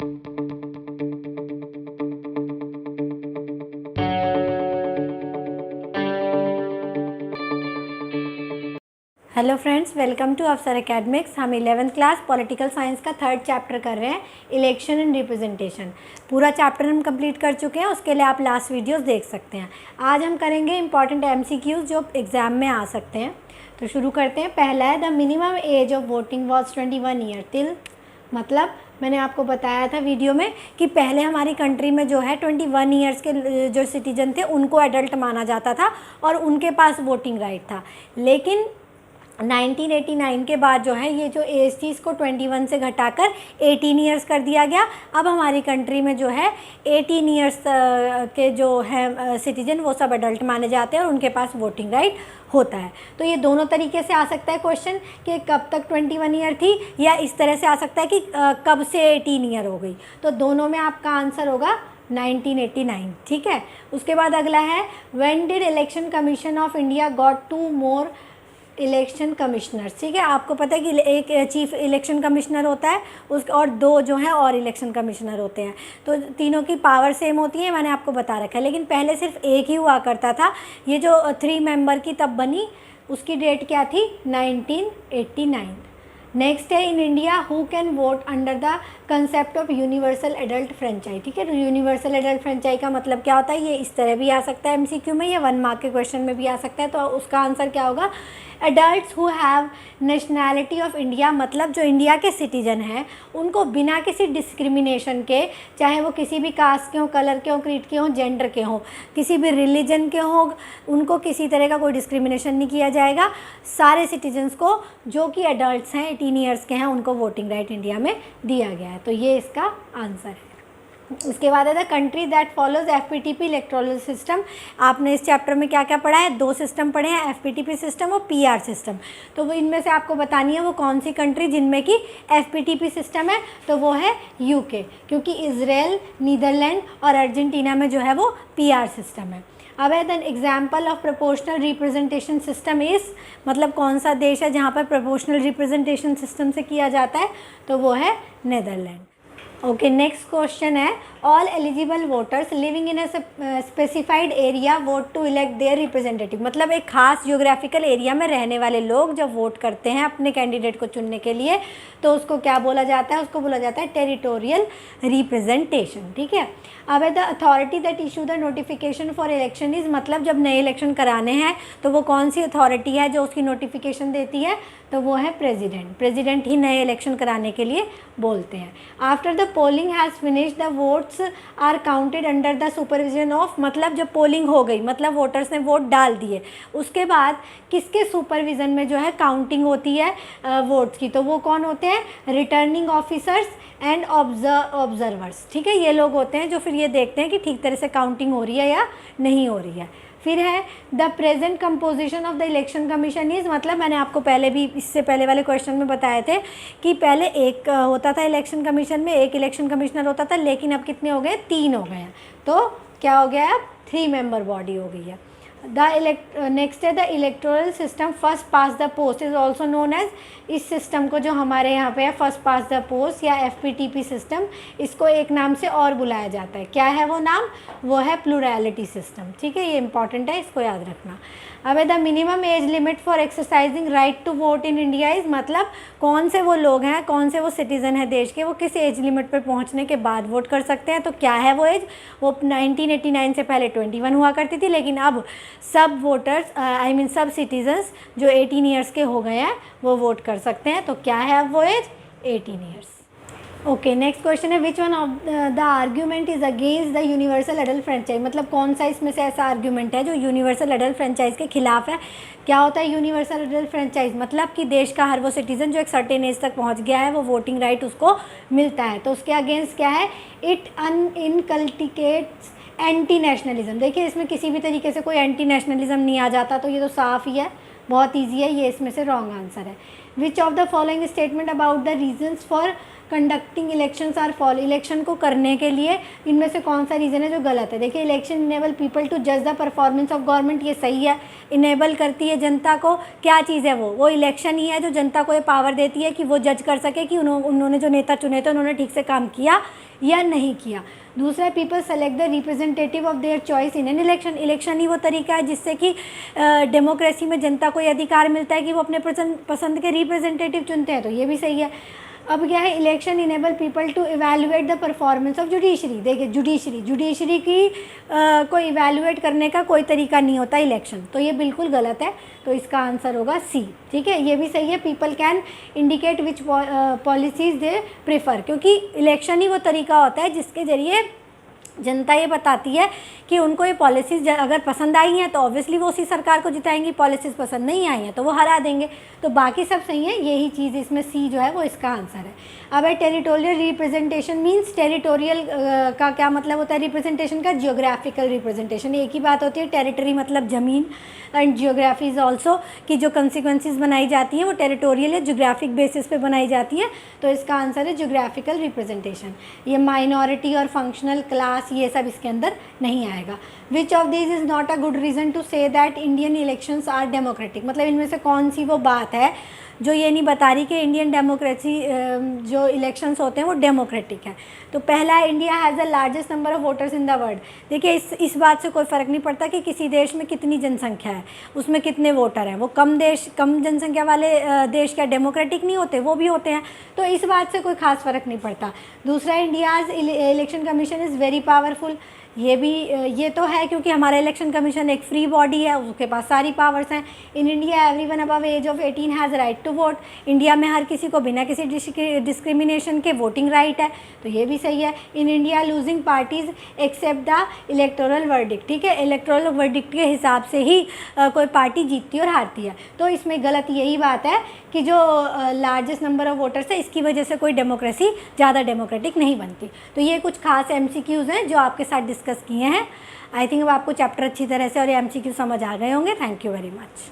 Hello friends, welcome to अफसर academics. हम 11th class political science का 3rd चैप्टर कर रहे हैं, इलेक्शन एंड रिप्रेजेंटेशन। पूरा चैप्टर हम कंप्लीट कर चुके हैं, उसके लिए आप लास्ट वीडियोस देख सकते हैं। आज हम करेंगे इंपॉर्टेंट MCQs जो एग्ज़ाम में आ सकते हैं। तो शुरू करते हैं। पहला है, the minimum as of voting was 21 year till, मतलब मैंने आपको बताया था वीडियो में कि पहले हमारी कंट्री में जो है 21 ईयर्स के जो सिटीजन थे उनको एडल्ट माना जाता था और उनके पास वोटिंग राइट था। लेकिन 1989 के बाद जो है ये जो एज थी इसको 21 से घटाकर 18 ईयर्स कर दिया गया। अब हमारी कंट्री में जो है 18 ईयर्स के जो है सिटीजन वो सब एडल्ट माने जाते हैं और उनके पास वोटिंग राइट होता है। तो ये दोनों तरीके से आ सकता है क्वेश्चन कि कब तक 21 ईयर थी, या इस तरह से आ सकता है कि कब से 18 ईयर हो गई। तो दोनों में आपका आंसर होगा 1989। ठीक है। उसके बाद अगला है, when did election commission of India got 2 more election commissioners. ठीक है, आपको पता है कि एक चीफ इलेक्शन कमिश्नर होता है उस और 2 जो हैं और इलेक्शन कमिश्नर होते हैं। तो तीनों की पावर सेम होती है, मैंने आपको बता रखा है। लेकिन पहले सिर्फ एक ही हुआ करता था। ये जो 3 मेंबर की तब बनी, उसकी डेट क्या थी? 1989। नेक्स्ट है, in India who can vote under the concept of universal adult franchise. ठीक है, यूनिवर्सल एडल्ट फ्रेंचाइज का मतलब क्या होता है? ये इस तरह भी आ सकता है MCQ में, या 1 मार्क के क्वेश्चन में भी आ सकता है। तो उसका आंसर क्या होगा? Adults who have nationality of India, मतलब जो इंडिया के सिटीजन हैं उनको बिना किसी डिस्क्रिमिनेशन के, चाहे वो किसी भी कास्ट के हों, कलर के हों, क्रीड के हों, जेंडर के हों, किसी भी रिलीजन के हों, उनको किसी तरह का कोई डिस्क्रिमिनेशन नहीं किया जाएगा। सारे सिटीजन्स को जो कि एडल्ट्स हैं, 18 ईयर्स के हैं, उनको वोटिंग राइट इंडिया में दिया गया है। तो ये इसका आंसर है। उसके बाद है, the country that follows FPTP electoral system. आपने इस चैप्टर में क्या क्या पढ़ा है? 2 सिस्टम पढ़े हैं, FPTP सिस्टम और PR सिस्टम। तो वो इनमें से आपको बतानी है वो कौन सी कंट्री जिनमें कि FPTP सिस्टम है। तो वो है UK, क्योंकि इजराइल, नीदरलैंड और अर्जेंटीना में जो है वो PR सिस्टम है। अब है, the example of proportional representation system इस, मतलब कौन सा देश है जहाँ पर प्रोपोर्शनल रिप्रेजेंटेशन सिस्टम से किया जाता है? तो वो है नीदरलैंड। ओके, नेक्स्ट क्वेश्चन है, all eligible voters living in a specified area vote to elect their representative, मतलब एक खास जियोग्राफिकल एरिया में रहने वाले लोग जब वोट करते हैं अपने कैंडिडेट को चुनने के लिए, तो उसको क्या बोला जाता है? उसको बोला जाता है टेरिटोरियल रिप्रेजेंटेशन। ठीक है। अब है, the authority that issue the notification for election is, मतलब जब नए इलेक्शन कराने हैं तो वो कौन सी अथॉरिटी है जो उसकी नोटिफिकेशन देती है? तो वो है प्रेसिडेंट। प्रेसिडेंट ही नए इलेक्शन कराने के लिए बोलते हैं। After the polling has finish the votes are counted under the supervision of, मतलब जब पोलिंग हो गई, मतलब वोटर्स ने वोट डाल दिए, उसके बाद किसके सुपरविजन में जो है काउंटिंग होती है वोट्स की? तो वो कौन होते हैं? Returning officers and observers. ठीक है, ये लोग होते हैं जो फिर ये देखते हैं कि ठीक तरह से काउंटिंग हो रही है या नहीं हो रही है। फिर है, the present composition of the election commission is, मतलब मैंने आपको पहले भी इससे पहले वाले क्वेश्चन में बताए थे कि पहले एक होता था इलेक्शन कमीशन में, एक इलेक्शन कमिश्नर होता था, लेकिन अब कितने हो गए? 3 हो गए हैं। तो क्या हो गया? अब 3 मेंबर बॉडी हो गई है। नेक्स्ट है, the electoral system first past the post is also known as, इस सिस्टम को जो हमारे यहाँ पे है फर्स्ट पास द पोस्ट या FPTP सिस्टम, इसको एक नाम से और बुलाया जाता है। क्या है वो नाम? वो है प्लूरैलिटी सिस्टम। ठीक है, ये इंपॉर्टेंट है, इसको याद रखना। अब है, the minimum age limit for exercising right to vote in India is, मतलब कौन से वो लोग हैं, कौन से वो सिटीज़न हैं देश के, वो किस एज लिमिट पर पहुंचने के बाद वोट कर सकते हैं? तो क्या है वो एज? वो 1989 से पहले 21 हुआ करती थी, लेकिन अब सब वोटर्स सब सिटीजन्स जो 18 ईयर्स के हो गए हैं वो वोट कर सकते हैं। तो क्या है अब वो age? 18 years. Okay, next question है, which one of the argument is against the universal adult franchise, मतलब कौन सा इसमें से ऐसा आर्ग्यूमेंट है जो यूनिवर्सल एडल्ट फ्रेंचाइज के खिलाफ है? क्या होता है यूनिवर्सल एडल्ट फ्रेंचाइज? मतलब कि देश का हर वो सिटीज़न जो एक सर्टेन एज तक पहुंच गया है वो वोटिंग राइट उसको मिलता है। तो उसके अगेंस्ट क्या है? It inculcates anti nationalism. देखिए, इसमें किसी भी तरीके से कोई एंटी नेशनलिज्म नहीं आ जाता, तो ये तो साफ़ ही है, बहुत ईजी है, ये इसमें से रॉन्ग आंसर है। Which of the following statement about the reasons for conducting elections are false, election को करने के लिए इनमें से कौन सा रीज़न है जो गलत है? देखिए, इलेक्शन इनेबल पीपल टू जज द परफॉर्मेंस ऑफ गवर्नमेंट, ये सही है। इनेबल करती है जनता को, क्या चीज़ है वो इलेक्शन ही है जो जनता को ये पावर देती है कि वो जज कर सके कि उन्होंने जो नेता चुने थे उन्होंने ठीक से काम किया या नहीं किया। दूसरा, people select the representative of their choice in an election. Election ही वो तरीका है जिससे कि डेमोक्रेसी में जनता को ये अधिकार मिलता है कि वो अपने पसंद के रिप्रेजेंटेटिव चुनते हैं, तो ये भी सही है। अब क्या है, election enable people to evaluate the performance of judiciary. देखिए जुडिशरी की को इवैल्यूएट करने का कोई तरीका नहीं होता इलेक्शन, तो ये बिल्कुल गलत है, तो इसका आंसर होगा सी। ठीक है, ये भी सही है। People can indicate which policies they prefer, क्योंकि इलेक्शन ही वो तरीका होता है जिसके ज़रिए जनता ये बताती है कि उनको ये पॉलिसीज़ अगर पसंद आई हैं तो ऑब्वियसली वो उसी सरकार को जिताएंगी, पॉलिसीज़ पसंद नहीं आई हैं तो वो हरा देंगे। तो बाकी सब सही है, यही चीज़ इसमें सी जो है वो इसका आंसर है। अब है टेरिटोरियल रिप्रेजेंटेशन मीन्स, टेरिटोरियल का क्या मतलब होता है रिप्रेजेंटेशन का? Geographical representation. एक ही बात होती है, टेरिटरी मतलब ज़मीन, एंड जियोग्राफी इज़ ऑल्सो कि जो कंसिक्वेंसेस बनाई जाती हैं वो टेरिटोरियल या जियोग्राफिक बेसिस पे बनाई जाती हैं, तो इसका आंसर है जियोग्राफिकल रिप्रेजेंटेशन। ये माइनॉरिटी और फंक्शनल क्लास ये सब इसके अंदर नहीं आएगा। Which of this is not a good reason to say that Indian elections are democratic, मतलब इनमें से कौन सी वो बात है जो ये नहीं बता रही कि इंडियन डेमोक्रेसी जो इलेक्शंस होते हैं वो डेमोक्रेटिक है। तो पहला है, India has the largest number of voters in the world. देखिए इस बात से कोई फ़र्क नहीं पड़ता कि किसी देश में कितनी जनसंख्या है, उसमें कितने वोटर हैं। वो कम जनसंख्या वाले देश क्या डेमोक्रेटिक नहीं होते? वो भी होते हैं, तो इस बात से कोई ख़ास फ़र्क नहीं पड़ता। दूसरा, India's election commission is very powerful. ये तो है क्योंकि हमारा इलेक्शन कमीशन एक फ्री बॉडी है, उसके पास सारी पावर्स हैं। In India everyone above age of 18 has right to vote. India में हर किसी को बिना किसी डिस्क्रिमिनेशन के वोटिंग राइट है, तो ये भी सही है। In India losing parties accept the electoral verdict. ठीक है, इलेक्टोरल वर्डिक्ट के हिसाब से ही कोई पार्टी जीतती और हारती है, तो इसमें गलत यही बात है कि जो लार्जेस्ट नंबर ऑफ वोटर्स है इसकी वजह से कोई डेमोक्रेसी ज़्यादा डेमोक्रेटिक नहीं बनती। तो ये कुछ खास MCQs हैं जो आपके साथ डिस्कस किए हैं। आई थिंक अब आपको चैप्टर अच्छी तरह से और MCQ समझ आ गए होंगे। Thank you very much.